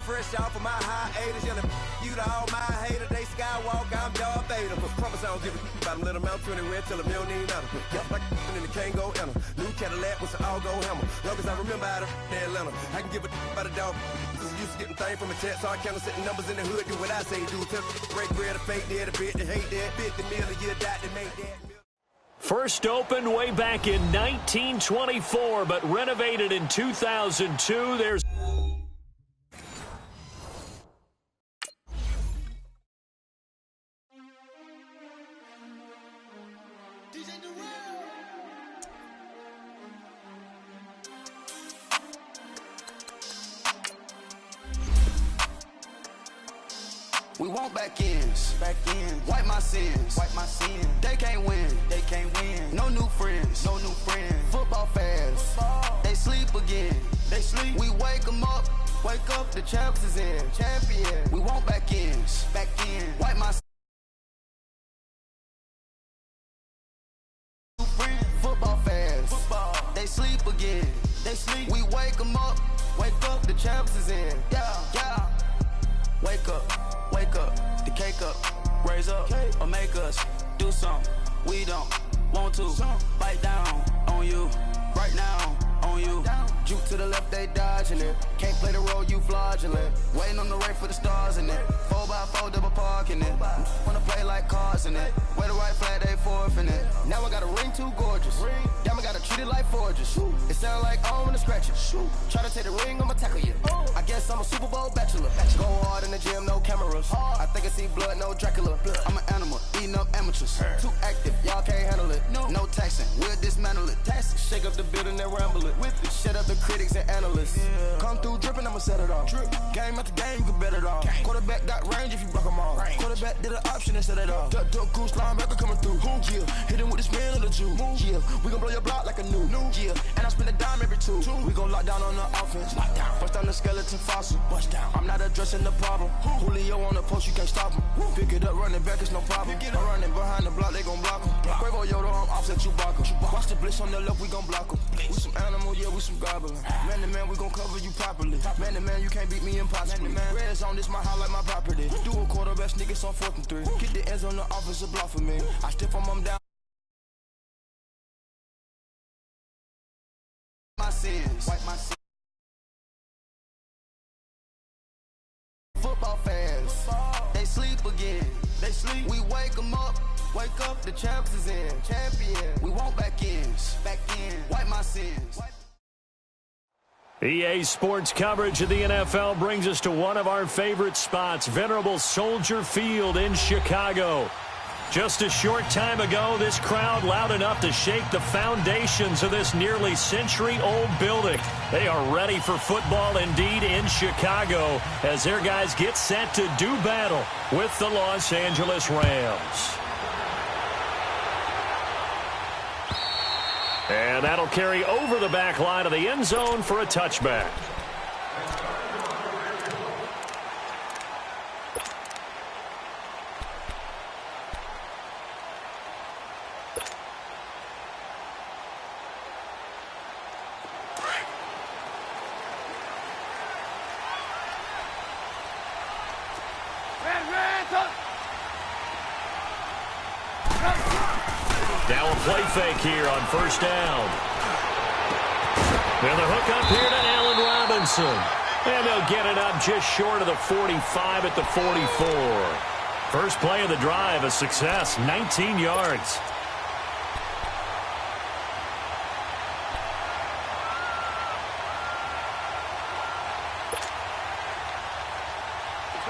fresh off of my hiatus. Yelling you to all my haters. They skywalk, I'm Darth Vader. Promise I don't give a about them. Let them out 20 red, tell them you don't need nothing. Yup, like and the can't go enter. New Cadillac with an all-go hammer. Long as I remember out of Atlanta, I can give a about a dog. I'm used to getting things from a chat, so I count setting numbers in the hood. Do what I say, do. Break bread, a fake dead, a bit, to hate that. 50 million, you die to make that. First opened way back in 1924, but renovated in 2002. There's we want back ends, wipe my sins, they can't win, no new friends, football fans, they sleep again, we wake them up, the champs is in, champion, we want back ends, wipe my football fans, they sleep again, we wake them up, the champs is in, yeah, wake up, the cake up, raise up, or make us do something we don't want to. Bite down on you, right now on you. Juke to the left, they dodging it. Can't play the role, you fraudulent. Waiting on the right for the stars in it. 4x4 double parking it. Wanna play like cars in it. Wear the right flag, they forfeiting it. Now I got a ring too gorgeous. Damn, I gotta treat it like forges. It sound like I wanna scratch it. Try to take the ring, I'ma tackle you. I guess I'm a Super Bowl bachelor. Go hard in the gym, no cameras. I think I see blood, no Dracula. I'm an animal, eating up amateurs. Too active, y'all can't handle it. No taxing, we'll dismantle it. Shake up the building and ramble it. Shut up the critics and analysts. Come through dripping, I'ma set it off. Game after game, you can bet it off. Quarterback got range if you block them all. Quarterback did an option and set it off. Duck, goose, linebacker coming through. Yeah, hit him with the spin of the Jew. Yeah, we gon' blow your block like a new. Yeah, and I spend a dime every two. We gon' lock down on the offense. Bust down the skeleton fossil. I'm not addressing the problem. Julio on the post, you can't stop him. Pick it up, running back, it's no problem. I'm running behind the block, they gon' block him. Quavo Yoda, I'm offset Chewbacca. Watch the blitz on the left, we gon' block him. We some animal, yeah, we some goblin. Man to man, we gon' cover you properly. Man to man, you can't beat me impossibly. Red zone, this my highlight, my property. Do a quarterback, niggas on 4th and 3. Get the ends on the offensive block for me. I stiff them down. My sins, wipe my sins. Football fans, they sleep again. We wake them up, the champs is in, champion. We want back ends, wipe my sins. EA Sports coverage of the NFL brings us to one of our favorite spots, venerable Soldier Field in Chicago. Just a short time ago, this crowd loud enough to shake the foundations of this nearly century-old building. They are ready for football indeed in Chicago as their guys get set to do battle with the Los Angeles Rams. And that'll carry over the back line of the end zone for a touchback. Now a play fake here on first down. And the hook up here to Allen Robinson. And they'll get it up just short of the 45 at the 44. First play of the drive, a success, 19 yards.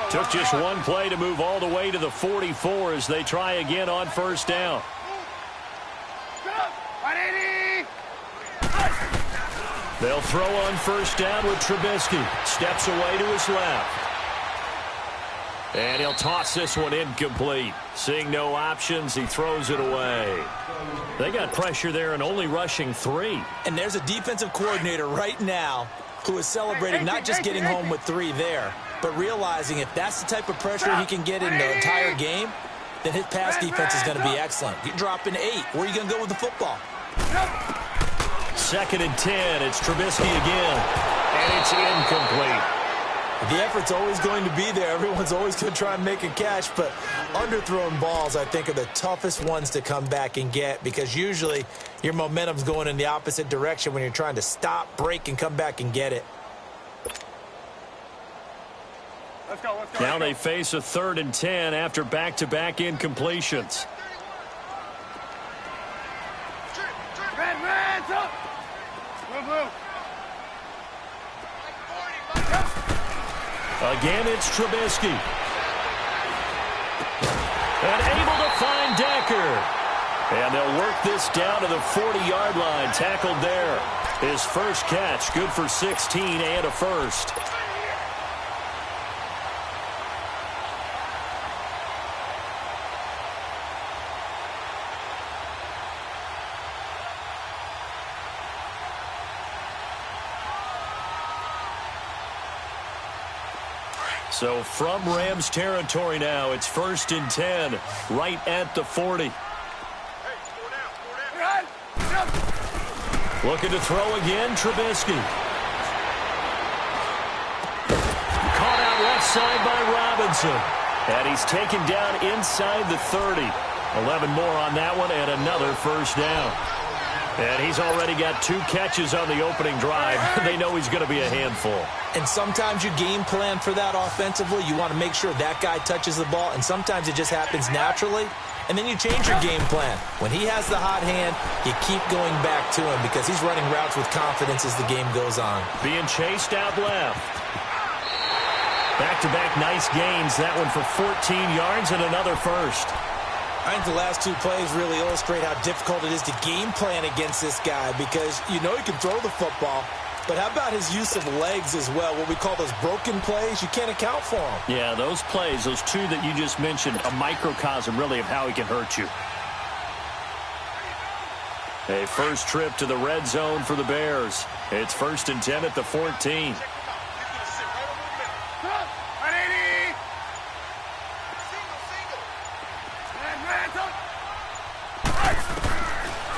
Took just one play to move all the way to the 44 as they try again on first down. They'll throw on first down with Trubisky. Steps away to his left. And he'll toss this one incomplete. Seeing no options, he throws it away. They got pressure there and only rushing 3. And there's a defensive coordinator right now who is celebrating not just getting home with 3 there, but realizing if that's the type of pressure he can get in the entire game, then his pass defense is going to be excellent. You're dropping 8. Where are you going to go with the football? 2nd and 10. It's Trubisky again. And it's incomplete. The effort's always going to be there. Everyone's always going to try and make a catch, but underthrown balls, I think, are the toughest ones to come back and get because usually your momentum's going in the opposite direction when you're trying to stop, break, and come back and get it. Let's go. Now they face a 3rd and 10 after back-to-back incompletions. Red, up. Move. Again, it's Trubisky. And able to find Decker. And they'll work this down to the 40-yard line. Tackled there. His first catch, good for 16 and a first. So from Rams territory now, it's 1st and 10, right at the 40. Looking to throw again, Trubisky. Caught out left side by Robinson. And he's taken down inside the 30. 11 more on that one and another first down. And he's already got 2 catches on the opening drive. They know he's going to be a handful. And sometimes you game plan for that offensively. You want to make sure that guy touches the ball, and sometimes it just happens naturally. And then you change your game plan. When he has the hot hand, you keep going back to him because he's running routes with confidence as the game goes on. Being chased out left. Back-to-back nice gains. That one for 14 yards and another first. I think the last 2 plays really illustrate how difficult it is to game plan against this guy because you know he can throw the football, but how about his use of legs as well? What we call those broken plays, you can't account for them. Yeah, those plays, those 2 that you just mentioned, a microcosm really of how he can hurt you. A first trip to the red zone for the Bears. It's 1st and 10 at the 14.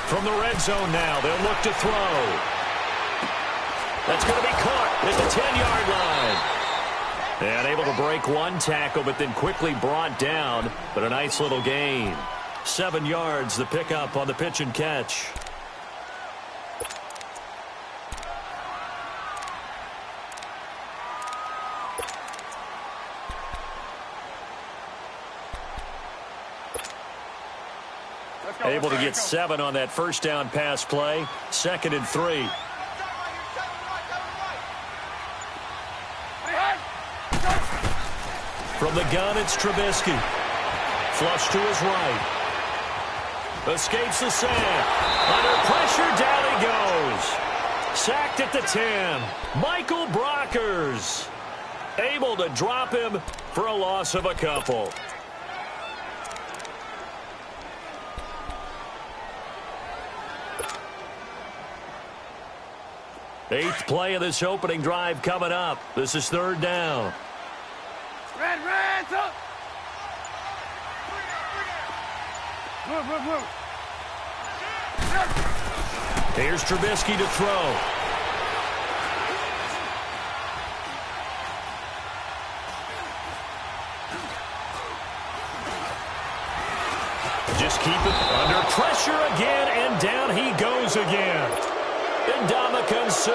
From the red zone now, they'll look to throw. That's going to be caught at the 10-yard line. And able to break 1 tackle, but then quickly brought down. But a nice little gain. 7 yards, the pickup on the pitch and catch. Able to get 7 on that first down pass play. 2nd and 3. From the gun, it's Trubisky. Flush to his right. Escapes the sack. Under pressure, down he goes. Sacked at the 10. Michael Brockers. Able to drop him for a loss of a couple. Eighth play of this opening drive coming up. This is 3rd down. Red, up. Move. Here's Trubisky to throw. Just keep it under pressure again, and down he goes again. Ndamukong Suh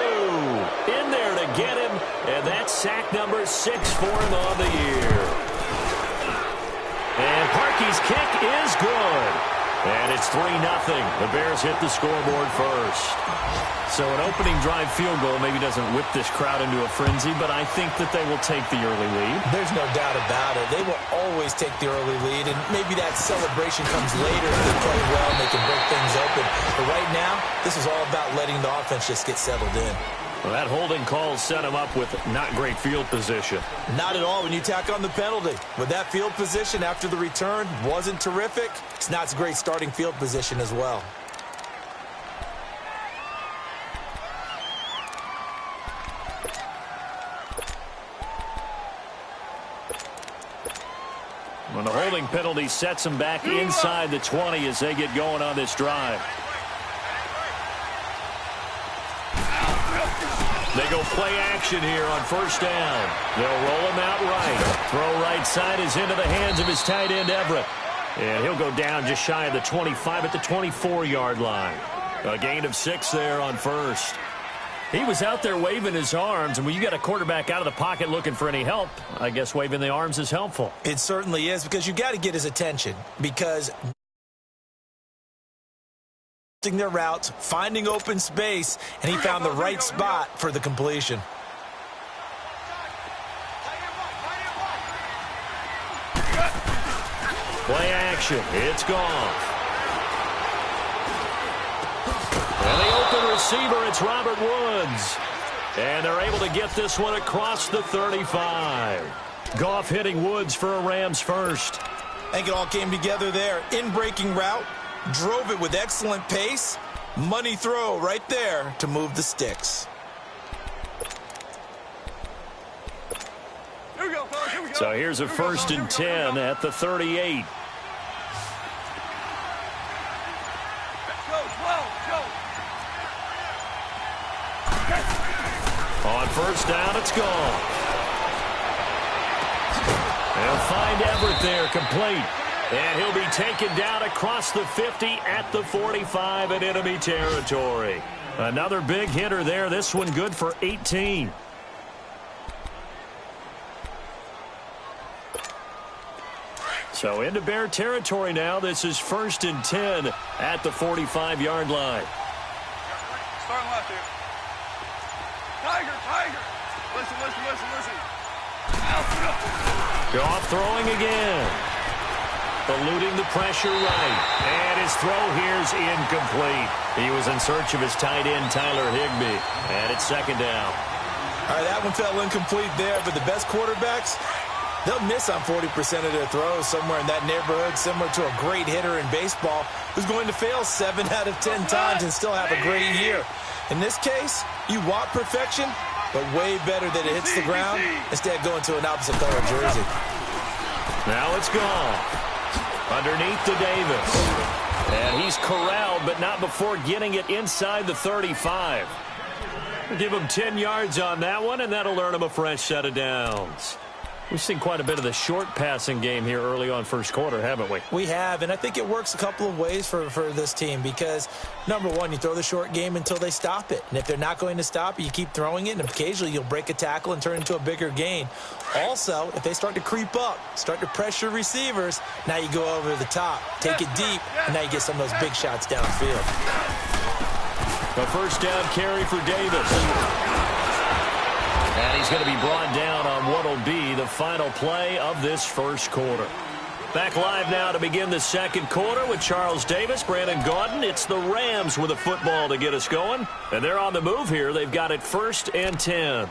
in there to get him, and that's sack number 6 for him on the year. And Parkey's kick is good. And it's 3-0. The Bears hit the scoreboard first. So an opening drive field goal maybe doesn't whip this crowd into a frenzy, but I think that they will take the early lead. There's no doubt about it. They will always take the early lead, and maybe that celebration comes later if they play well and they can break things open. But right now, this is all about letting the offense just get settled in. Well, that holding call set him up with not great field position. Not at all when you tack on the penalty. With that field position after the return wasn't terrific, it's not a great starting field position as well. When the holding penalty sets them back inside the 20 as they get going on this drive. They go play action here on first down. They'll roll him out right. Throw right side is into the hands of his tight end, Everett. And he'll go down just shy of the 25 at the 24-yard line. A gain of 6 there on first. He was out there waving his arms, and when you got a quarterback out of the pocket looking for any help, I guess waving the arms is helpful. It certainly is, because you got to get his attention, because their routes, finding open space, and he found the right spot for the completion. Play action. It's gone. And the open receiver, it's Robert Woods. And they're able to get this one across the 35. Goff hitting Woods for a Rams first. I think it all came together there. In-breaking route, drove it with excellent pace. Money throw right there to move the sticks. Here we go, fellas. Here we go. So here's a first and 10 at the 38. On first down, it's gone. They'll find Everett there, complete. And he'll be taken down across the 50 at the 45 in enemy territory. Another big hitter there. This one good for 18. So into Bear territory now. This is first and 10 at the 45-yard line. Starting left here. Tiger, Tiger. Listen, listen, listen, listen. Goff throwing again. Eluding the pressure right. And his throw here's incomplete. He was in search of his tight end, Tyler Higbee. And it's second down. All right, that one fell incomplete there, but the best quarterbacks, they'll miss on 40% of their throws, somewhere in that neighborhood, similar to a great hitter in baseball who's going to fail 7 out of 10 times and still have a great year. In this case, you want perfection, but way better that it hits the ground instead of going to an opposite color jersey. Now it's gone. Underneath to Davis. And he's corralled, but not before getting it inside the 35. We'll give him 10 yards on that one, and that'll earn him a fresh set of downs. We've seen quite a bit of the short passing game here early on first quarter, haven't we? We have, and I think it works a couple of ways for this team because, number one, you throw the short game until they stop it. And if they're not going to stop it, you keep throwing it, and occasionally you'll break a tackle and turn into a bigger gain. Also, if they start to creep up, start to pressure receivers, now you go over the top, take it deep, and now you get some of those big shots downfield. A first down carry for Davis. And he's going to be brought down on what will be the final play of this first quarter. Back live now to begin the second quarter with Charles Davis, Brandon Gaudin. It's the Rams with a football to get us going. And they're on the move here. They've got it first and 10.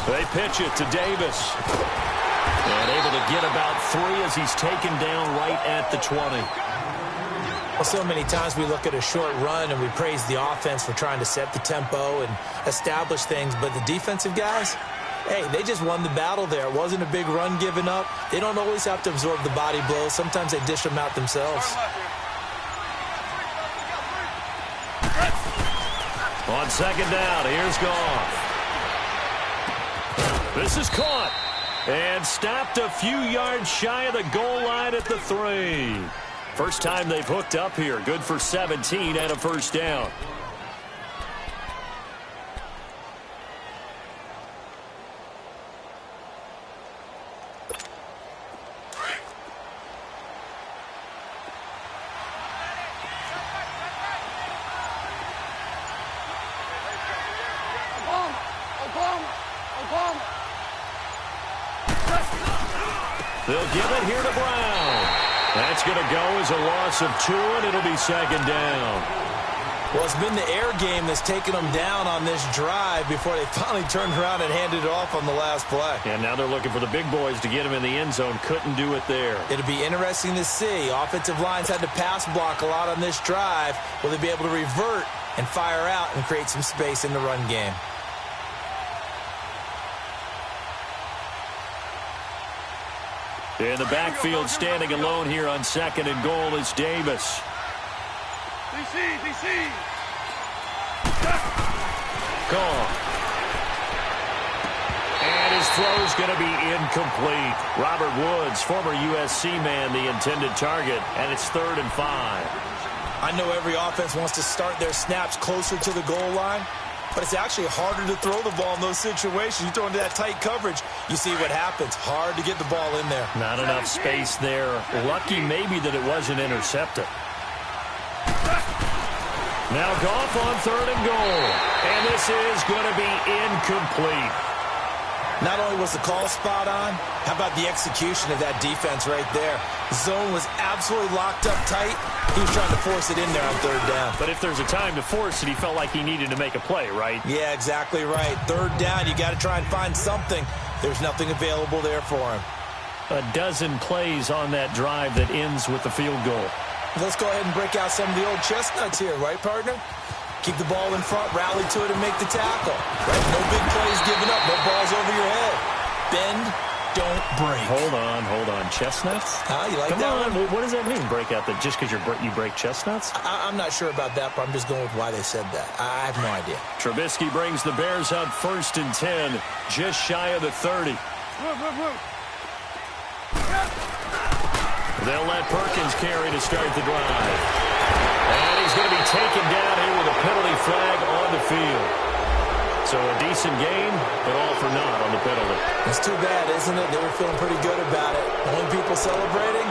They pitch it to Davis. And able to get about 3 as he's taken down right at the 20. Well, so many times we look at a short run and we praise the offense for trying to set the tempo and establish things. But the defensive guys, hey, they just won the battle there. It wasn't a big run given up. They don't always have to absorb the body blows. Sometimes they dish them out themselves. On second down, here's Goff. This is caught. And stopped a few yards shy of the goal line at the 3. First time they've hooked up here. Good for 17 and a first down. They'll give it here to Brown. That's going to go as a loss of 2, and it'll be second down. Well, it's been the air game that's taken them down on this drive before they finally turned around and handed it off on the last play. And now they're looking for the big boys to get him in the end zone. Couldn't do it there. It'll be interesting to see. Offensive lines had to pass block a lot on this drive. Will they be able to revert and fire out and create some space in the run game? In the backfield, standing alone here on 2nd and goal is Davis. DC. Gone. And his throw's going to be incomplete. Robert Woods, former USC man, the intended target, and it's 3rd and 5. I know every offense wants to start their snaps closer to the goal line, but it's actually harder to throw the ball in those situations. You throw into that tight coverage, you see what happens. Hard to get the ball in there. Not enough space there. Lucky maybe that it wasn't intercepted. Now Goff on 3rd and goal. And this is going to be incomplete. Not only was the call spot on, how about the execution of that defense right there? The zone was absolutely locked up tight. He was trying to force it in there on 3rd down. But if there's a time to force it, he felt like he needed to make a play, right? Yeah, exactly right. 3rd down, you got to try and find something. There's nothing available there for him. A dozen plays on that drive that ends with the field goal. Let's go ahead and break out some of the old chestnuts here, right, partner? Keep the ball in front, rally to it, and make the tackle. Right? No big plays given up, no balls over your head. Bend, don't break. Hold on. Chestnuts? You like Come that on. one? What does that mean, break out? That just because you break chestnuts? I'm not sure about that, but I'm just going with why they said that. I have no idea. Trubisky brings the Bears up 1st and 10, just shy of the 30. They'll let Perkins carry to start the drive. And he's going to be taken down here with a penalty flag on the field. So a decent game, but all for naught on the penalty. It's too bad, isn't it? They were feeling pretty good about it. The only people celebrating,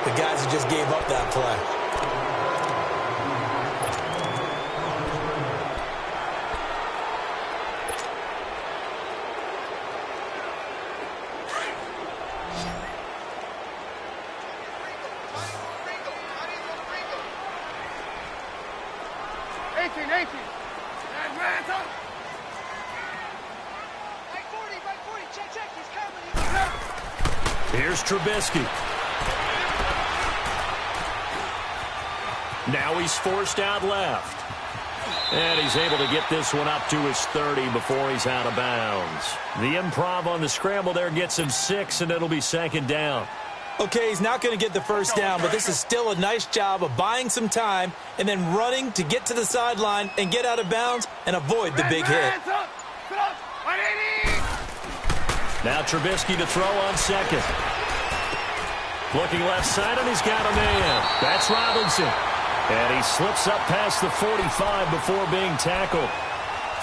the guys who just gave up that play. Here's Trubisky. Now he's forced out left. And he's able to get this one up to his 30 before he's out of bounds. The improv on the scramble there gets him 6, and it'll be 2nd down. Okay, he's not going to get the 1st down, but this is still a nice job of buying some time and then running to get to the sideline and get out of bounds and avoid the big hit. Now Trubisky to throw on 2nd. Looking left side, and he's got a man. That's Robinson. And he slips up past the 45 before being tackled.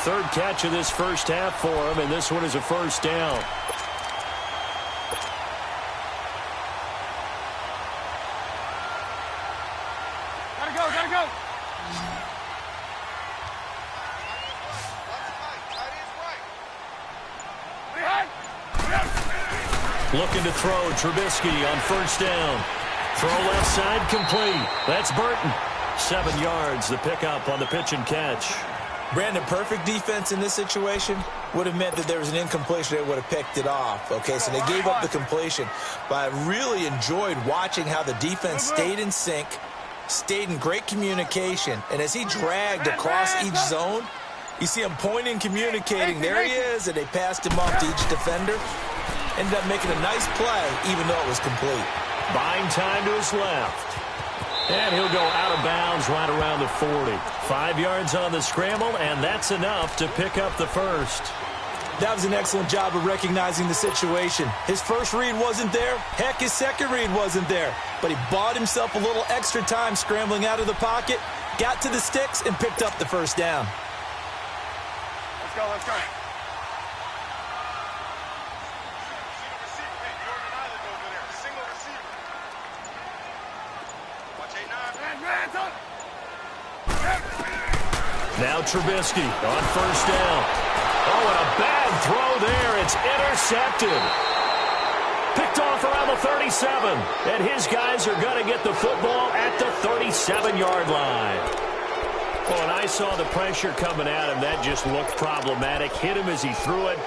3rd catch of this first half for him, and this one is a 1st down. Gotta go. Looking to throw, Trubisky on 1st down. Throw left side, complete. That's Burton. 7 yards, the pickup on the pitch and catch. Brandon, perfect defense in this situation would have meant that there was an incompletion. They would have picked it off. Okay, so they gave up the completion. But I really enjoyed watching how the defense stayed in sync, stayed in great communication. And as he dragged across each zone, you see him pointing, communicating. There he is, and they passed him off to each defender. Ended up making a nice play, even though it was complete. Buying time to his left. And he'll go out of bounds right around the 40. 5 yards on the scramble, and that's enough to pick up the 1st. That was an excellent job of recognizing the situation. His first read wasn't there. Heck, his second read wasn't there. But he bought himself a little extra time scrambling out of the pocket, got to the sticks, and picked up the 1st down. Let's go. Now Trubisky on 1st down. Oh, and a bad throw there. It's intercepted. Picked off around the 37. And his guys are going to get the football at the 37-yard line. Oh, and I saw the pressure coming at him. That just looked problematic. Hit him as he threw it,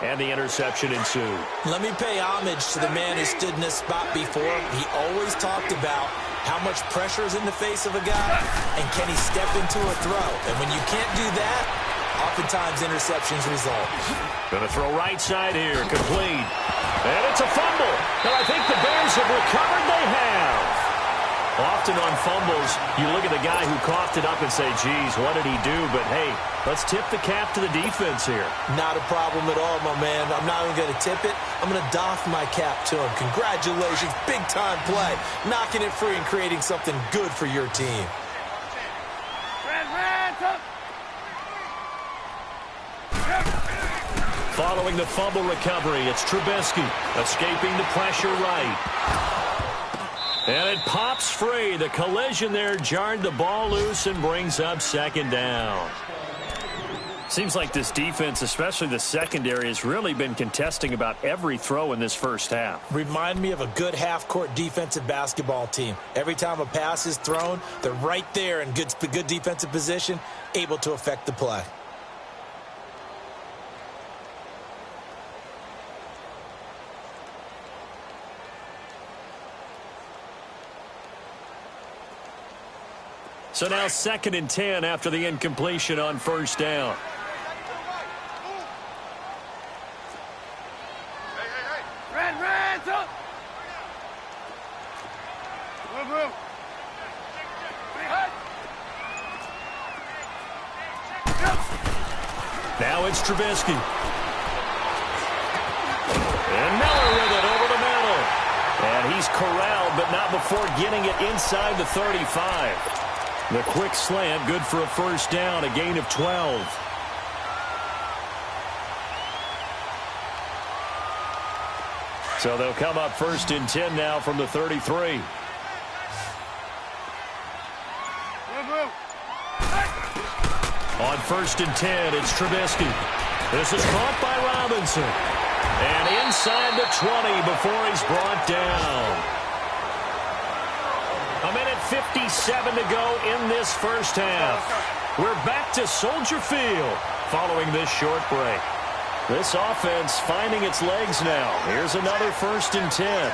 and the interception ensued. Let me pay homage to the man who stood in this spot before. He always talked about how much pressure is in the face of a guy, and can he step into a throw? And when you can't do that, Oftentimes, interceptions result. Going to throw right side here, complete. And it's a fumble. And I think the Bears have recovered. They have. Often on fumbles, you look at the guy who coughed it up and say, geez, what did he do? But, hey, let's tip the cap to the defense here. Not a problem at all, my man. I'm not even going to tip it. I'm going to doff my cap to him. Congratulations. Big-time play. Knocking it free and creating something good for your team. Following the fumble recovery, it's Trubisky escaping the pressure right. And it pops free. The collision there jarred the ball loose and brings up second down. Seems like this defense, especially the secondary, has really been contesting about every throw in this first half. Remind me of a good half-court defensive basketball team. Every time a pass is thrown, they're right there in good defensive position, able to affect the play. So now 2nd and 10 after the incompletion on first down. Now it's Trubisky. And Miller with it over the middle. And he's corralled, but not before getting it inside the 35. The quick slant, good for a first down, a gain of 12. So they'll come up 1st and 10 now from the 33. On 1st and 10, it's Trubisky. This is caught by Robinson. And inside the 20 before he's brought down. A minute 57 to go in this first half. We're back to Soldier Field following this short break. This offense finding its legs now. Here's another 1st and 10.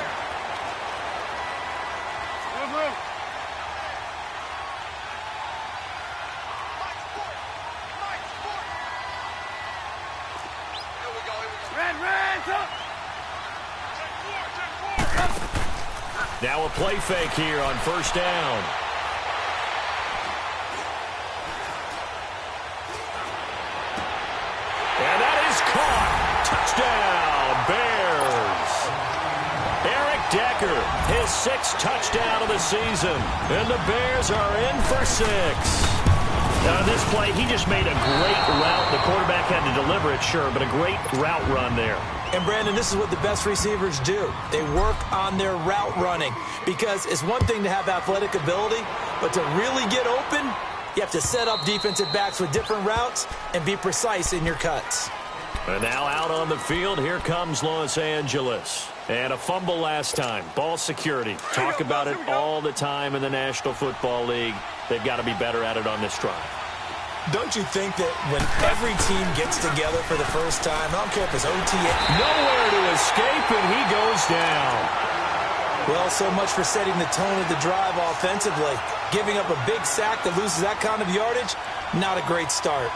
Now a play fake here on first down. And that is caught. Touchdown, Bears. Eric Decker, his 6th touchdown of the season. And the Bears are in for 6. Now, on this play, he just made a great route. The quarterback had to deliver it, sure, but a great route run there. And, Brandon, this is what the best receivers do. They work on their route running because it's one thing to have athletic ability, but to really get open, you have to set up defensive backs with different routes and be precise in your cuts. And now out on the field, here comes Los Angeles. And a fumble last time. Ball security. Talk about it all the time in the National Football League. They've got to be better at it on this drive. Don't you think that when every team gets together for the first time, I don't care if it's OTA. Nowhere to escape, and he goes down. Well, so much for setting the tone of the drive offensively. Giving up a big sack that loses that kind of yardage, not a great start.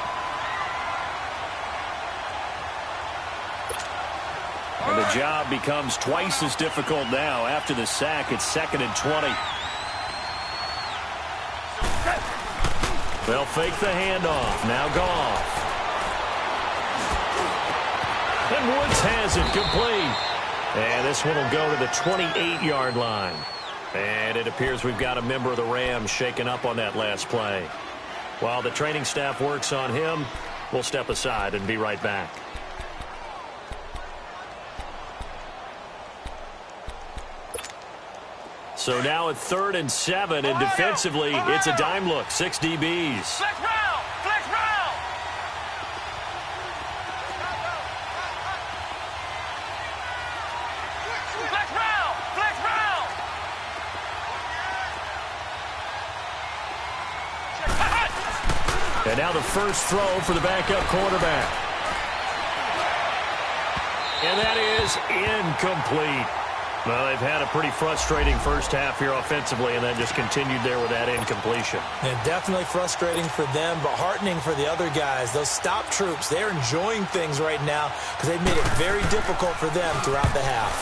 And the job becomes twice as difficult now. After the sack, it's 2nd and 20. They'll fake the handoff. Now Goff. And Woods has it complete. And this one will go to the 28-yard line. And it appears we've got a member of the Rams shaken up on that last play. While the training staff works on him, we'll step aside and be right back. So now at 3rd and 7, and defensively, it's a dime look. 6 DBs. Flex round! Flex round! Flex round! Flex round! And now the first throw for the backup quarterback. And that is incomplete. Well, they've had a pretty frustrating first half here offensively, and then just continued there with that incompletion. And definitely frustrating for them, but heartening for the other guys. Those stop troops, they're enjoying things right now because they've made it very difficult for them throughout the half.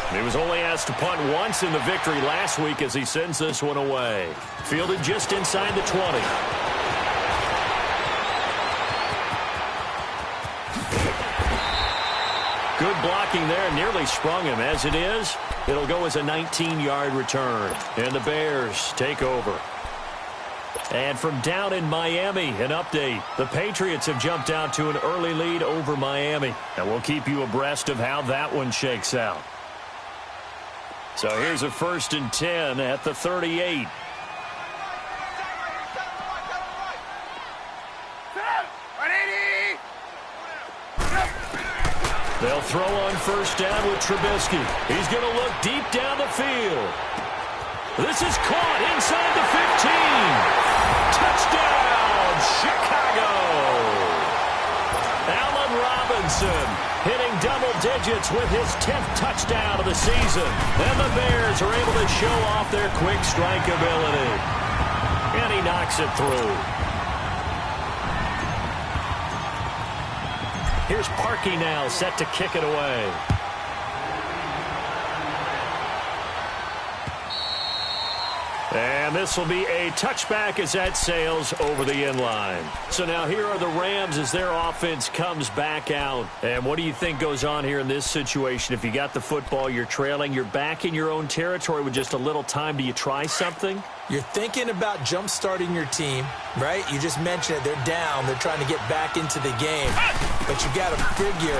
He was only asked to punt once in the victory last week as he sends this one away. Fielded just inside the 20. Good blocking there, nearly sprung him. As it is, it'll go as a 19-yard return. And the Bears take over. And from down in Miami, an update. The Patriots have jumped out to an early lead over Miami. And we'll keep you abreast of how that one shakes out. So here's a 1st and 10 at the 38. They'll throw on 1st down with Trubisky. He's going to look deep down the field. This is caught inside the 15. Touchdown, Chicago. Allen Robinson hitting double digits with his 10th touchdown of the season. And the Bears are able to show off their quick strike ability. And he knocks it through. Here's Parkey now, set to kick it away. And this will be a touchback as that sails over the end line. So now here are the Rams as their offense comes back out. And what do you think goes on here in this situation? If you got the football, you're trailing, you're back in your own territory with just a little time. Do you try something? You're thinking about jump-starting your team, right? You just mentioned it. They're down. They're trying to get back into the game. But you got to figure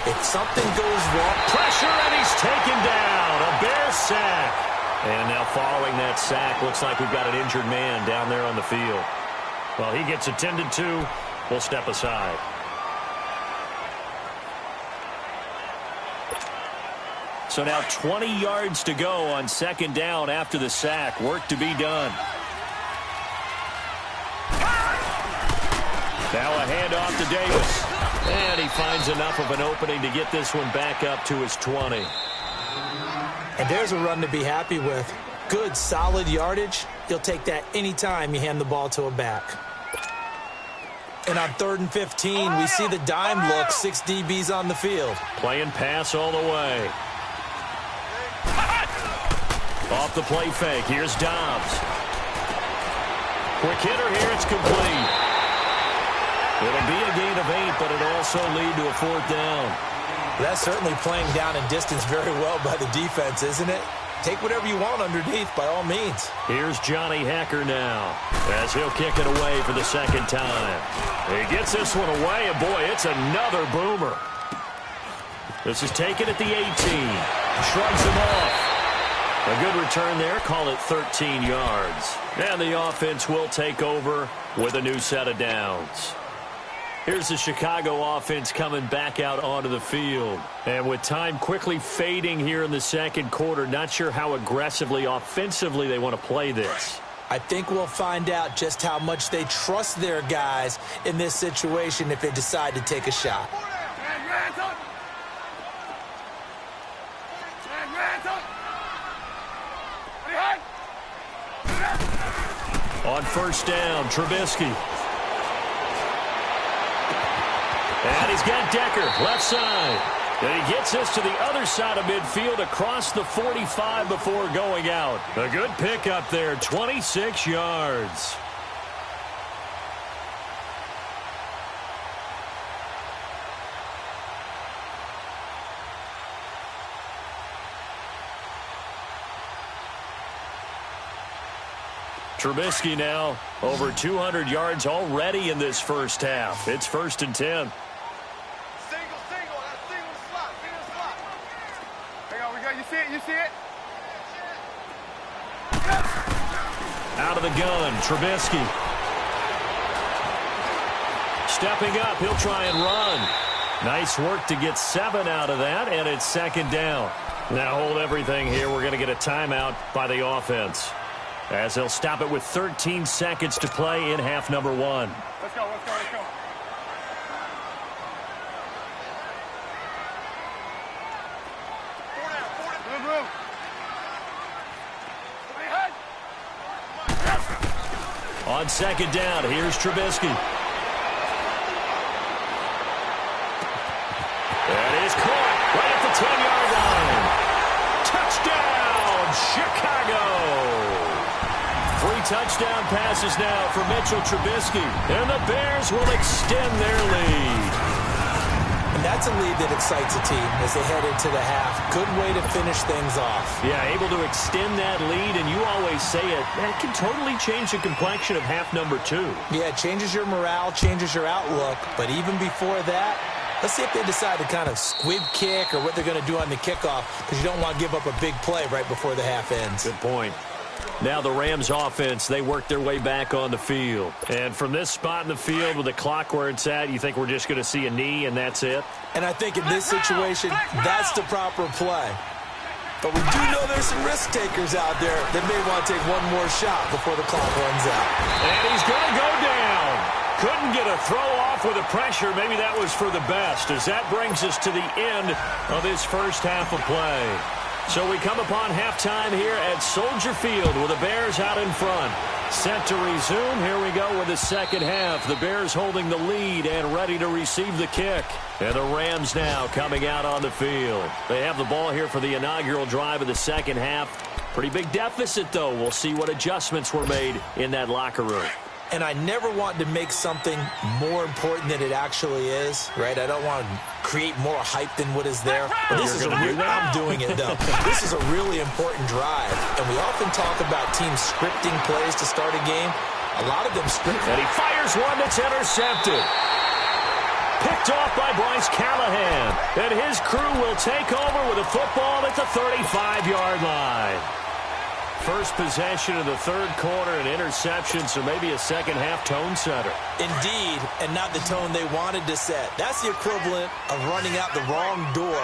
if something goes wrong. Pressure, and he's taken down. A Bear sack. And now following that sack, looks like we've got an injured man down there on the field. Well, he gets attended to. We'll step aside. So now 20 yards to go on 2nd down after the sack. Work to be done. Now a handoff to Davis. And he finds enough of an opening to get this one back up to his 20. And there's a run to be happy with. Good, solid yardage. You'll take that anytime you hand the ball to a back. And on 3rd and 15, we see the dime look. 6 DBs on the field. Playing pass all the way. Off the play fake. Here's Dobbs. Quick hitter here. It's complete. It'll be a gain of 8, but it'll also lead to a 4th down. That's certainly playing down in distance very well by the defense, isn't it? Take whatever you want underneath, by all means. Here's Johnny Hacker now, as he'll kick it away for the 2nd time. He gets this one away, and boy, it's another boomer. This is taken at the 18. Shrugs him off. A good return there, call it 13 yards. And the offense will take over with a new set of downs. Here's the Chicago offense coming back out onto the field. And with time quickly fading here in the 2nd quarter, not sure how aggressively, offensively they want to play this. I think we'll find out just how much they trust their guys in this situation if they decide to take a shot. On 1st down, Trubisky. And he's got Decker, left side. And he gets this to the other side of midfield across the 45 before going out. A good pickup there, 26 yards. Trubisky now over 200 yards already in this first half. It's 1st and 10. You see it? Out of the gun, Trubisky. Stepping up, he'll try and run. Nice work to get 7 out of that, and it's 2nd down. Now hold everything here. We're going to get a timeout by the offense, as they'll stop it with 13 seconds to play in half number 1. Let's go, let's go, let's go. Move. On second down, here's Trubisky. That is caught right at the 10-yard line. Touchdown, Chicago. 3 touchdown passes now for Mitchell Trubisky. And the Bears will extend their lead. And that's a lead that excites a team as they head into the half. Good way to finish things off. Yeah, able to extend that lead, and you always say it, that can totally change the complexion of half number 2. Yeah, it changes your morale, changes your outlook. But even before that, let's see if they decide to kind of squib kick or what they're going to do on the kickoff, because you don't want to give up a big play right before the half ends. Good point. Now the Rams offense, they work their way back on the field. And from this spot in the field with the clock where it's at, you think we're just going to see a knee and that's it? And I think in this situation, that's the proper play. But we do know there's some risk takers out there that may want to take one more shot before the clock runs out. And he's going to go down. Couldn't get a throw off with the pressure. Maybe that was for the best, as that brings us to the end of this first half of play. So we come upon halftime here at Soldier Field with the Bears out in front. Set to resume. Here we go with the second half. The Bears holding the lead and ready to receive the kick. And the Rams now coming out on the field. They have the ball here for the inaugural drive of the second half. Pretty big deficit, though. We'll see what adjustments were made in that locker room. And I never want to make something more important than it actually is, right? I don't want to create more hype than what is there. But this is I'm doing it, though. This is a really important drive. And we often talk about teams scripting plays to start a game. A lot of them script. And he fires one that's intercepted. Picked off by Bryce Callahan. And his crew will take over with a football at the 35-yard line. First possession of the third quarter, an interception, so maybe a second-half tone setter. Indeed, and not the tone they wanted to set. That's the equivalent of running out the wrong door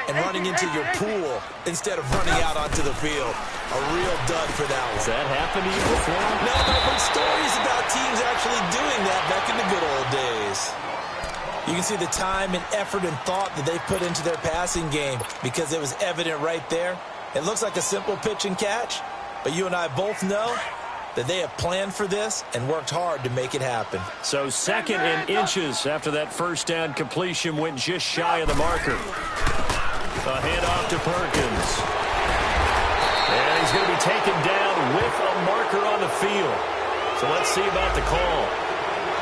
and running into your pool instead of running out onto the field. A real dud for that one. Has that happened to you before? No, but I've heard stories about teams actually doing that back in the good old days. You can see the time and effort and thought that they put into their passing game because it was evident right there. It looks like a simple pitch and catch. But you and I both know that they have planned for this and worked hard to make it happen. So second and inches after that first down completion went just shy of the marker. A handoff to Perkins. And he's going to be taken down with a marker on the field. So let's see about the call.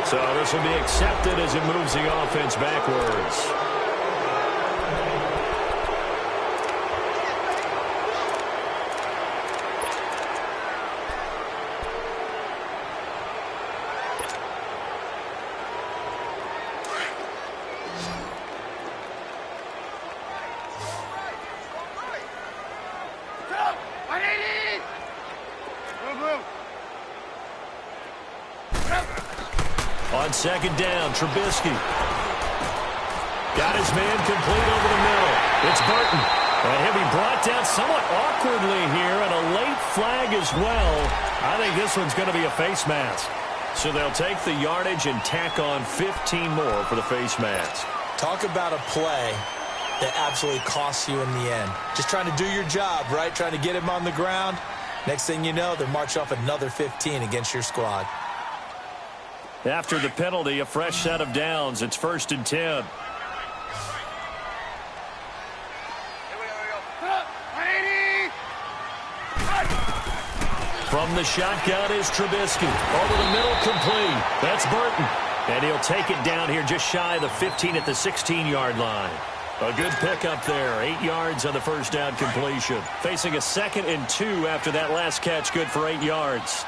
So this will be accepted as it moves the offense backwards. On second down, Trubisky. Got his man complete over the middle. It's Burton. And he'll be brought down somewhat awkwardly here, and a late flag as well. I think this one's going to be a face mask. So they'll take the yardage and tack on 15 more for the face mask. Talk about a play that absolutely costs you in the end. Just trying to do your job, right? Trying to get him on the ground. Next thing you know, they're marching off another 15 against your squad. After the penalty, a fresh set of downs. It's 1st and 10. From the shotgun is Trubisky. Over the middle, complete. That's Burton. And he'll take it down here just shy of the 15 at the 16-yard line. A good pickup there. 8 yards on the first down completion. Facing a 2nd and 2 after that last catch. Good for 8 yards.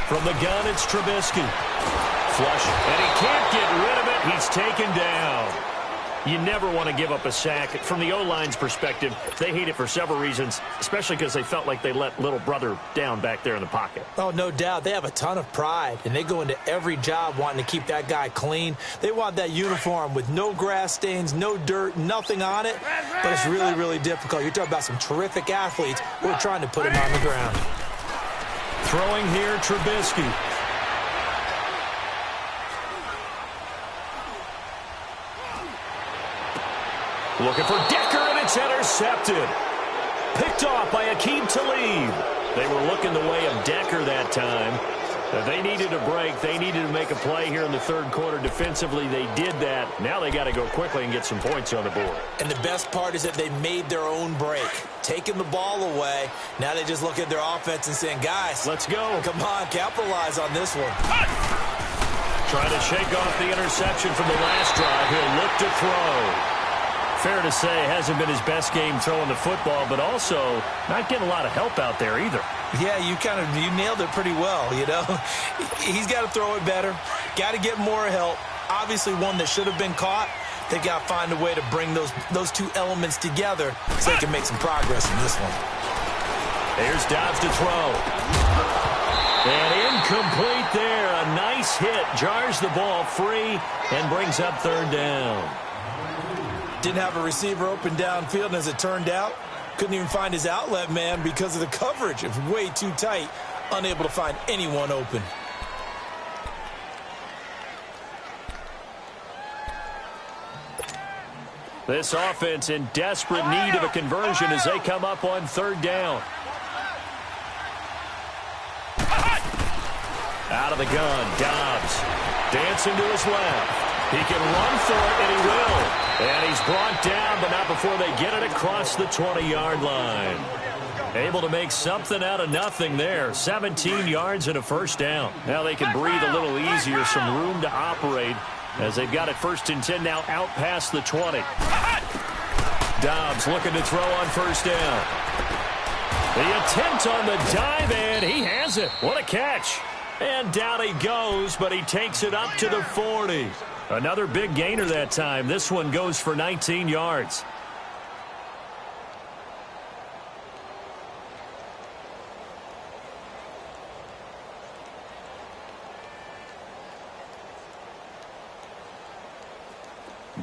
From the gun, it's Trubisky. Flush, and he can't get rid of it. He's taken down. You never want to give up a sack. From the O-line's perspective, they hate it for several reasons, especially because they felt like they let little brother down back there in the pocket. Oh, no doubt. They have a ton of pride, and they go into every job wanting to keep that guy clean. They want that uniform with no grass stains, no dirt, nothing on it. But it's really, really difficult. You're talking about some terrific athletes who are trying to put him on the ground. Throwing here, Trubisky. Looking for Decker, and it's intercepted. Picked off by Aqib Talib. They were looking the way of Decker that time. They needed a break. They needed to make a play here in the third quarter defensively. They did that. Now they got to go quickly and get some points on the board. And the best part is that they made their own break. Taking the ball away. Now they just look at their offense and saying, guys, let's go. Come on, capitalize on this one. Trying to shake off the interception from the last drive. He'll look to throw. Fair to say, it hasn't been his best game throwing the football, but also not getting a lot of help out there either. Yeah, you nailed it pretty well, you know. He's got to throw it better. Got to get more help. Obviously one that should have been caught. They've got to find a way to bring those two elements together so they can make some progress in this one. Here's Dobbs to throw. And incomplete there. A nice hit. Jars the ball free and brings up third down. Didn't have a receiver open downfield, and as it turned out, couldn't even find his outlet man because of the coverage. It was way too tight, unable to find anyone open. This offense in desperate need of a conversion as they come up on third down. Out of the gun, Dobbs dancing to his left. He can run for it, and he will. And he's brought down, but not before they get it across the 20-yard line. Able to make something out of nothing there. 17 yards and a first down. Now they can breathe a little easier, some room to operate as they've got it 1st and 10 now out past the 20. Dobbs looking to throw on first down. The attempt on the dive, and he has it. What a catch. And down he goes, but he takes it up to the 40. Another big gainer that time. This one goes for 19 yards.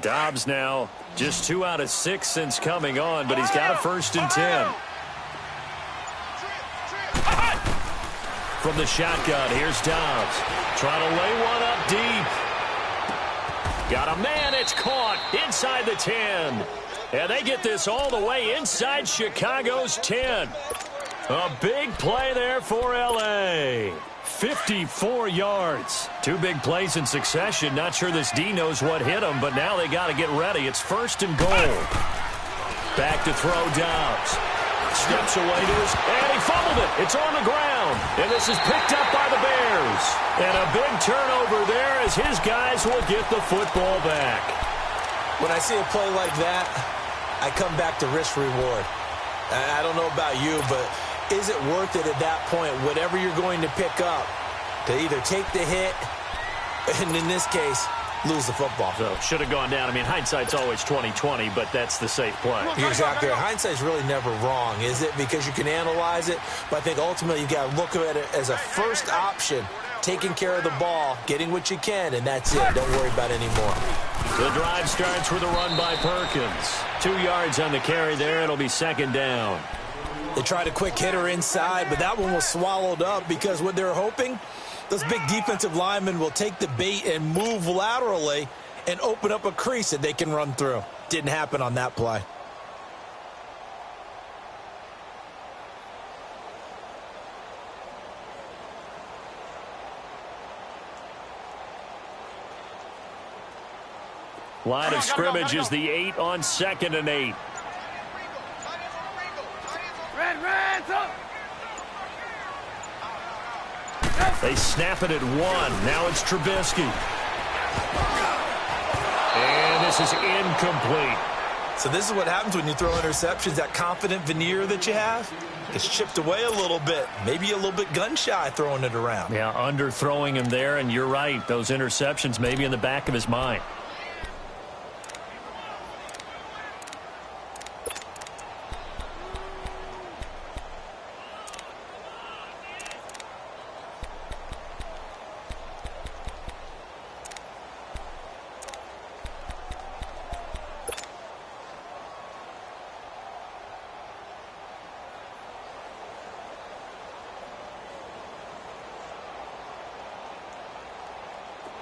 Dobbs now just 2 out of 6 since coming on, but he's got a 1st and 10. From the shotgun, here's Dobbs. Trying to lay one up deep. Got a man, it's caught inside the 10. And they get this all the way inside Chicago's 10. A big play there for L.A. 54 yards. 2 big plays in succession. Not sure this D knows what hit him, but now they got to get ready. It's 1st and goal. Back to throw Dobbs. Steps away to his, and he fumbled it. It's on the ground, and this is picked up by the Bears. And a big turnover there as his guys will get the football back. When I see a play like that, I come back to risk-reward. I don't know about you, but is it worth it at that point, whatever you're going to pick up, to either take the hit, and in this case, lose the football? So should have gone down. I mean, hindsight's always 20/20, but that's the safe play. You're exactly right. Hindsight's really never wrong, is it? Because you can analyze it, but I think ultimately you got to look at it as a first option, taking care of the ball, getting what you can, and that's it. Don't worry about it anymore. The drive starts with a run by Perkins. 2 yards on the carry there. It'll be 2nd down. They tried a quick hitter inside, but that one was swallowed up because what they're hoping, those big defensive linemen will take the bait and move laterally and open up a crease that they can run through. Didn't happen on that play. Line of scrimmage is the 8 on 2nd and 8. They snap it at 1. Now it's Trubisky. And this is incomplete. So this is what happens when you throw interceptions. That confident veneer that you have gets chipped away a little bit. Maybe a little bit gun-shy throwing it around. Yeah, underthrowing him there, and you're right. Those interceptions may be in the back of his mind.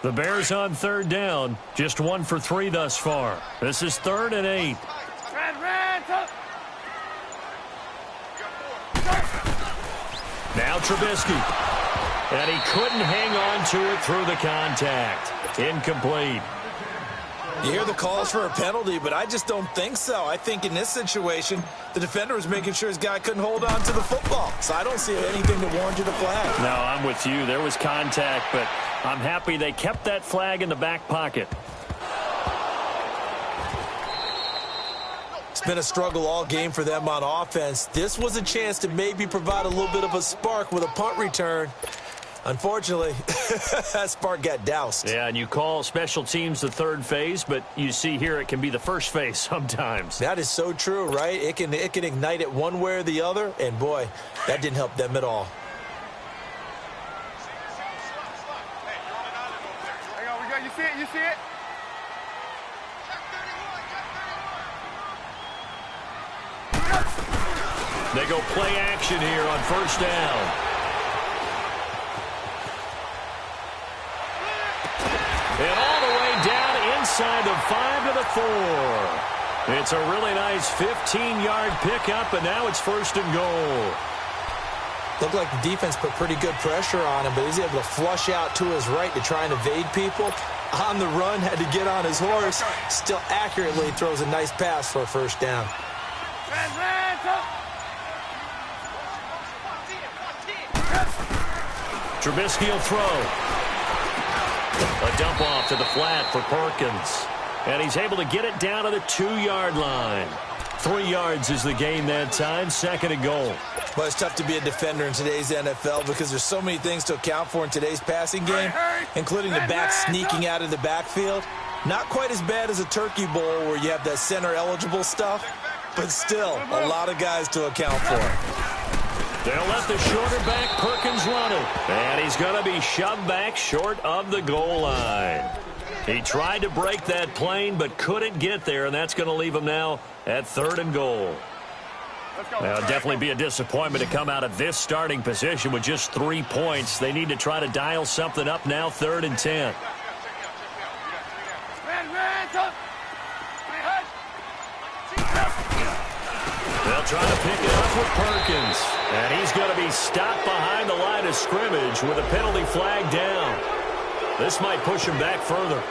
The Bears on 3rd down, just 1 for 3 thus far. This is 3rd and 8. Now Trubisky. And he couldn't hang on to it through the contact. Incomplete. You hear the calls for a penalty, but I just don't think so. I think in this situation, the defender was making sure his guy couldn't hold on to the football. So I don't see anything to warrant you the flag. No, I'm with you. There was contact, but I'm happy they kept that flag in the back pocket. It's been a struggle all game for them on offense. This was a chance to maybe provide a little bit of a spark with a punt return. Unfortunately, that spark got doused. Yeah, and you call special teams the third phase, but you see here it can be the first phase sometimes. That is so true, right? It can ignite it one way or the other, and boy, that didn't help them at all. Hang on, we got you see it? You see it? They go play action here on first down. And all the way down inside the 5 to the 4. It's a really nice 15-yard pickup, and now it's first and goal. Looked like the defense put pretty good pressure on him, but he's able to flush out to his right to try and evade people. On the run, had to get on his horse. Still accurately throws a nice pass for a first down. Trubisky will throw. A dump off to the flat for Perkins. And he's able to get it down to the 2-yard line. 3 yards is the gain that time. Second and goal. Well, it's tough to be a defender in today's NFL because there's so many things to account for in today's passing game, including the back sneaking out of the backfield. Not quite as bad as a turkey bowl where you have that center-eligible stuff, but still a lot of guys to account for. They'll let the shorter back Perkins run it. And he's going to be shoved back short of the goal line. He tried to break that plane but couldn't get there, and that's going to leave him now at 3rd and goal. Well, definitely be a disappointment to come out of this starting position with just 3 points. They need to try to dial something up now, 3rd and 10. They'll try to pick it up with Perkins. And he's going to be stopped behind the line of scrimmage with a penalty flag down. This might push him back further.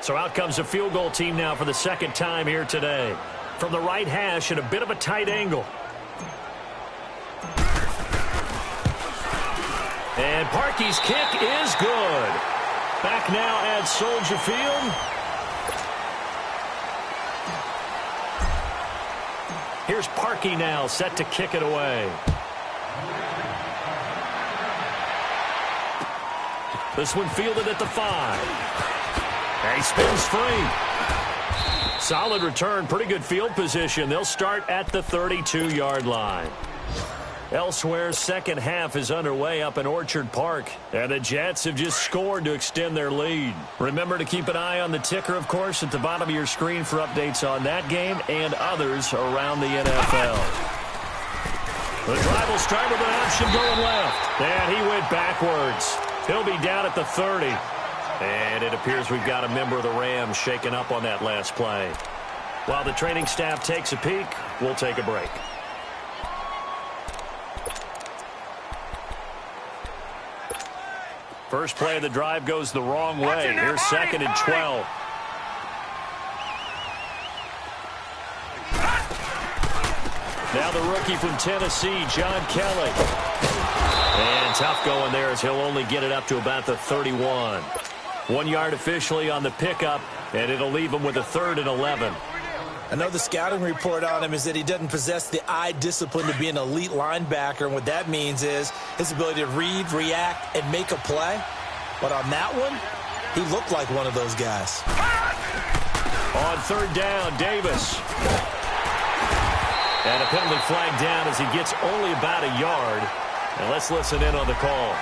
So out comes a field goal team now for the second time here today. From the right hash at a bit of a tight angle. And Parkey's kick is good. Back now at Soldier Field. Here's Parkey now, set to kick it away. This one fielded at the 5. And he spins free. Solid return, pretty good field position. They'll start at the 32-yard line. Elsewhere, second half is underway up in Orchard Park. And the Jets have just scored to extend their lead. Remember to keep an eye on the ticker, of course, at the bottom of your screen for updates on that game and others around the NFL. The drive will start with an option going left. And he went backwards. He'll be down at the 30. And it appears we've got a member of the Rams shaken up on that last play. While the training staff takes a peek, we'll take a break. First play of the drive goes the wrong way. Here's 2nd and 12. Now the rookie from Tennessee, John Kelly. And tough going there as he'll only get it up to about the 31. 1 yard officially on the pickup, and it'll leave him with a 3rd and 11. I know the scouting report on him is that he doesn't possess the eye discipline to be an elite linebacker, and what that means is his ability to read, react, and make a play. But on that one, he looked like one of those guys. On 3rd down, Davis. And a penalty flag down as he gets only about a yard. And let's listen in on the call.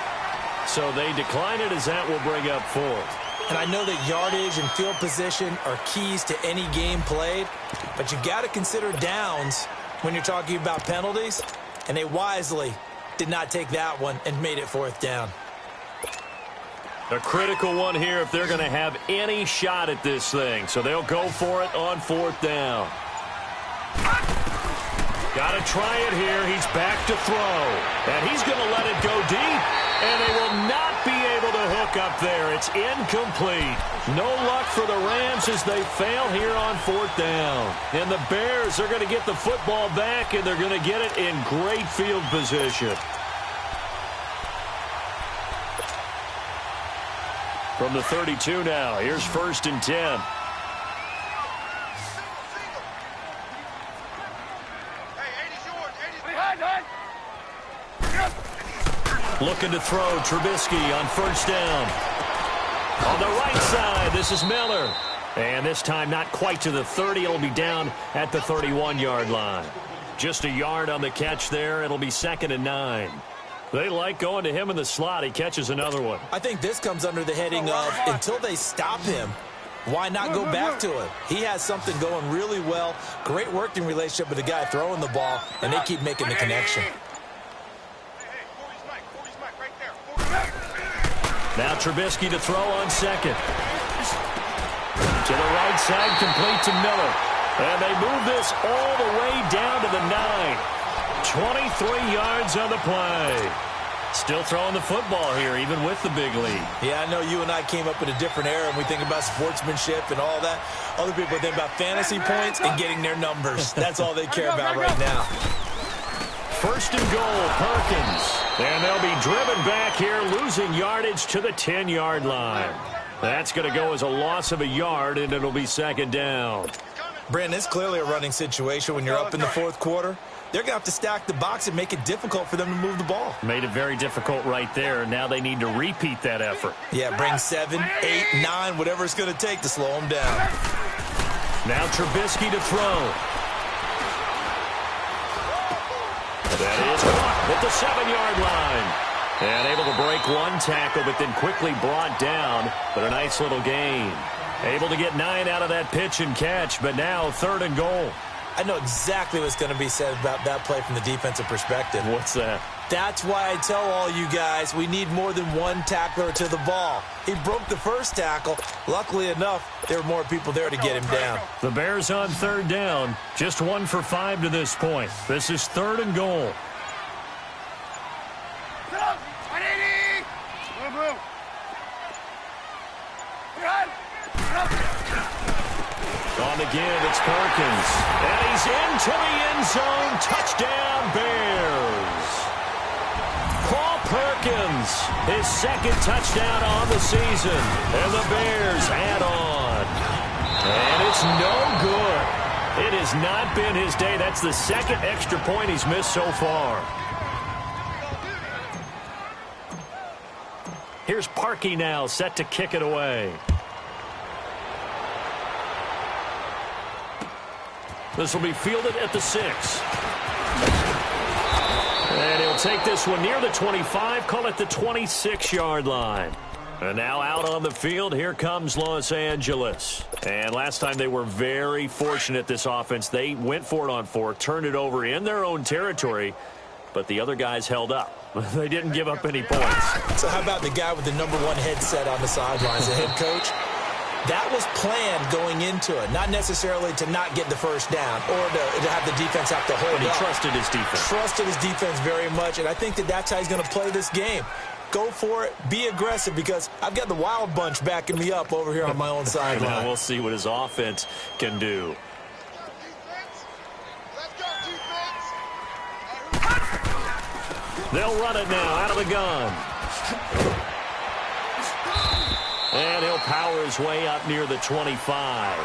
So they decline it as that will bring up 4th. And I know that yardage and field position are keys to any game played, but you got to consider downs when you're talking about penalties, and they wisely did not take that one and made it 4th down. A critical one here if they're going to have any shot at this thing. So they'll go for it on 4th down. Got to try it here. He's back to throw. And he's going to let it go deep. And they will not be able to hook up there. It's incomplete. No luck for the Rams as they fail here on 4th down. And the Bears are going to get the football back, and they're going to get it in great field position. From the 32 now, here's 1st and 10. Looking to throw, Trubisky on 1st down. On the right side, this is Miller. And this time not quite to the 30. It'll be down at the 31-yard line. Just a yard on the catch there. It'll be 2nd and 9. They like going to him in the slot. He catches another one. I think this comes under the heading of until they stop him, why not go back to it? He has something going really well. Great working relationship with the guy throwing the ball, and they keep making the connection. Now Trubisky to throw on 2nd. To the right side, complete to Miller. And they move this all the way down to the 9. 23 yards on the play. Still throwing the football here, even with the big lead. Yeah, I know you and I came up in a different era, and we think about sportsmanship and all that. Other people think about fantasy points and getting their numbers. That's all they care about right now. 1st and goal, Perkins. And they'll be driven back here, losing yardage to the 10-yard line. That's going to go as a loss of a yard, and it'll be 2nd down. Brandon, it's clearly a running situation when you're up in the 4th quarter. They're going to have to stack the box and make it difficult for them to move the ball. Made it very difficult right there. Now they need to repeat that effort. Yeah, bring 7, 8, 9, whatever it's going to take to slow them down. Now Trubisky to throw. That is caught at the 7-yard line. And able to break one tackle, but then quickly brought down. But a nice little gain. Able to get 9 out of that pitch and catch, but now 3rd and goal. I know exactly what's going to be said about that play from the defensive perspective. What's that? That's why I tell all you guys we need more than one tackler to the ball. He broke the first tackle. Luckily enough, there were more people there to get him down. The Bears on 3rd down. Just 1 for 5 to this point. This is 3rd and goal. On the give, it's Perkins. And he's into the end zone. Touchdown, Bears. Paul Perkins, his 2nd touchdown on the season. And the Bears add on. And it's no good. It has not been his day. That's the 2nd extra point he's missed so far. Here's Parkey now, set to kick it away. This will be fielded at the 6. And he'll take this one near the 25, call it the 26-yard line. And now out on the field, here comes Los Angeles. And last time they were very fortunate, this offense. They went for it on 4, turned it over in their own territory, but the other guys held up. They didn't give up any points. So how about the guy with the #1 headset on the sidelines, the head coach? That was planned going into it, not necessarily to not get the first down or to have the defense have to hold up. But he trusted his defense. Trusted his defense very much, and I think that's how he's going to play this game. Go for it, be aggressive, because I've got the wild bunch backing me up over here on my own sideline. Now we'll see what his offense can do. They'll run it now out of the gun. And he'll power his way up near the 25.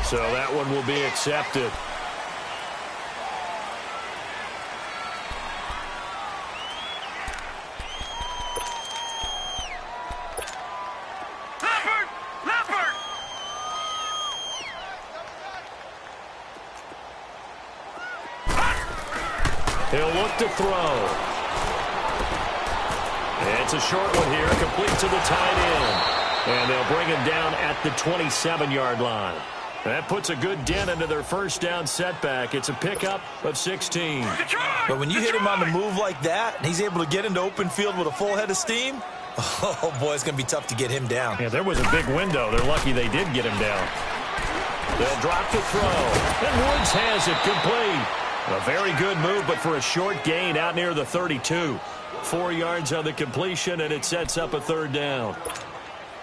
So that one will be accepted. He'll look to throw. It's a short one here, complete to the tight end. And they'll bring him down at the 27-yard line. That puts a good dent into their first down setback. It's a pickup of 16. But when you hit him on the move like that, and he's able to get into open field with a full head of steam, oh, boy, it's going to be tough to get him down. Yeah, there was a big window. They're lucky they did get him down. They'll drop the throw. And Woods has it complete. A very good move, but for a short gain out near the 32. 4 yards on the completion, and it sets up a third down.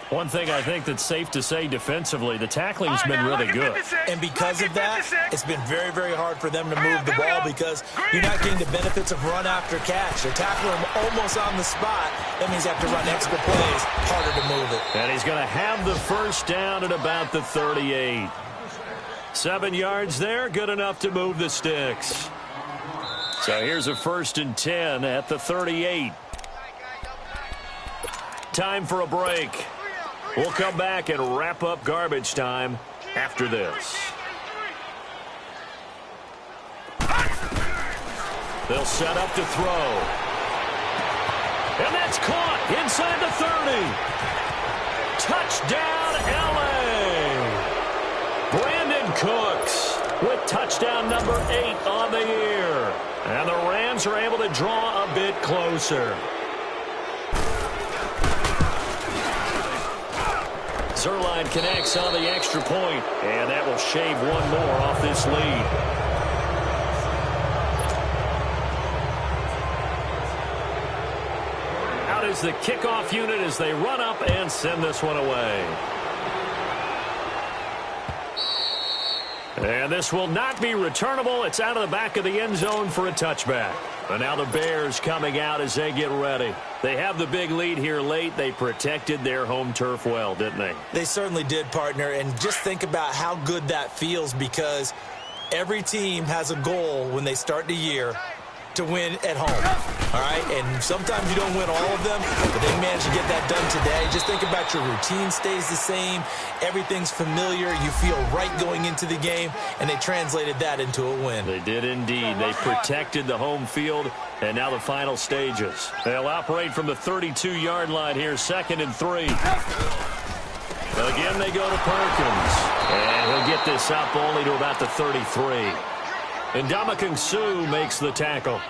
One thing I think that's safe to say defensively, the tackling's been really good. And because of that, it's been very, very hard for them to move the ball because you're not getting the benefits of run after catch. They're tackling him almost on the spot. That means they have to run extra plays, harder to move it. And he's going to have the first down at about the 38. 7 yards there, good enough to move the sticks. So here's a 1st and 10 at the 38. Time for a break. We'll come back and wrap up garbage time after this. They'll set up to throw. And that's caught inside the 30. Touchdown, L.A. Brandon Cooks with touchdown number 8 on the year. And the Rams are able to draw a bit closer. Zerline connects on the extra point, and that will shave one more off this lead. Out is the kickoff unit as they run up and send this one away. And this will not be returnable. It's out of the back of the end zone for a touchback. And now the Bears coming out as they get ready. They have the big lead here late. They protected their home turf well, didn't they? They certainly did, partner. And just think about how good that feels because every team has a goal when they start the year to win at home. All right? And sometimes you don't win all of them, but they managed to get that done today. Just think about your routine stays the same. Everything's familiar. You feel right going into the game, and they translated that into a win. They did indeed. They protected the home field, and now the final stages. They'll operate from the 32-yard line here, 2nd and 3. Again, they go to Perkins, and he'll get this up only to about the 33. And Ndamukong Suh makes the tackle.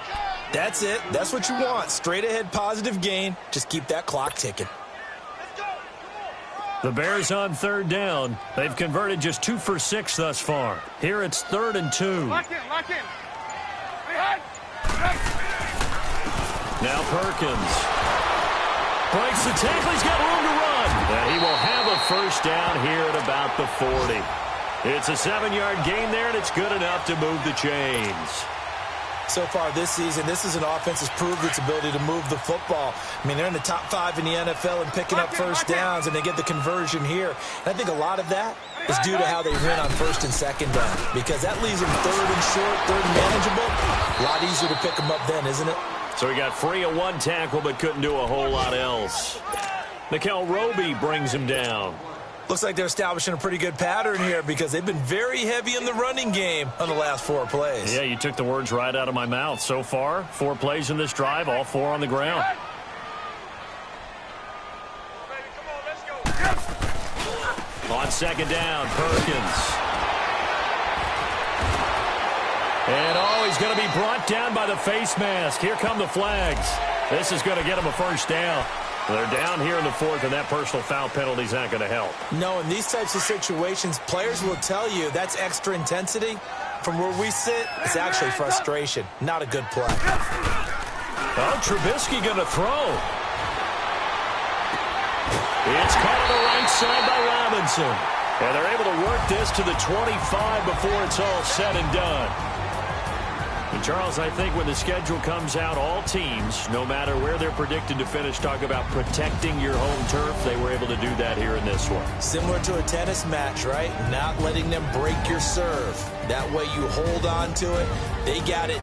That's it. That's what you want. Straight ahead positive gain. Just keep that clock ticking. The Bears on 3rd down. They've converted just 2 for 6 thus far. Here it's 3rd and 2. Lock in, lock in. Behind. Now Perkins breaks the tackle. He's got room to run. And he will have a first down here at about the 40. It's a 7-yard gain there, and it's good enough to move the chains. So far this season, this is an offense that's proved its ability to move the football. I mean, they're in the top 5 in the NFL and picking up first downs, and they get the conversion here. And I think a lot of that is due to how they win on 1st and 2nd down, because that leaves them 3rd and short, 3rd and manageable. A lot easier to pick them up then, isn't it? So he got free of 1 tackle but couldn't do a whole lot else. Nickel Roby brings him down. Looks like they're establishing a pretty good pattern here because they've been very heavy in the running game on the last 4 plays. Yeah, you took the words right out of my mouth. So far, 4 plays in this drive, all 4 on the ground. On 2nd down, Perkins. And, he's going to be brought down by the face mask. Here come the flags. This is going to get him a first down. They're down here in the 4th, and that personal foul penalty is not going to help. No, in these types of situations, players will tell you that's extra intensity. From where we sit, it's actually frustration. Not a good play. Oh, Trubisky going to throw. It's caught on the right side by Robinson. And they're able to work this to the 25 before it's all said and done. And Charles, I think when the schedule comes out, all teams, no matter where they're predicted to finish, talk about protecting your home turf. They were able to do that here in this one. Similar to a tennis match, right? Not letting them break your serve. That way you hold on to it. They got it.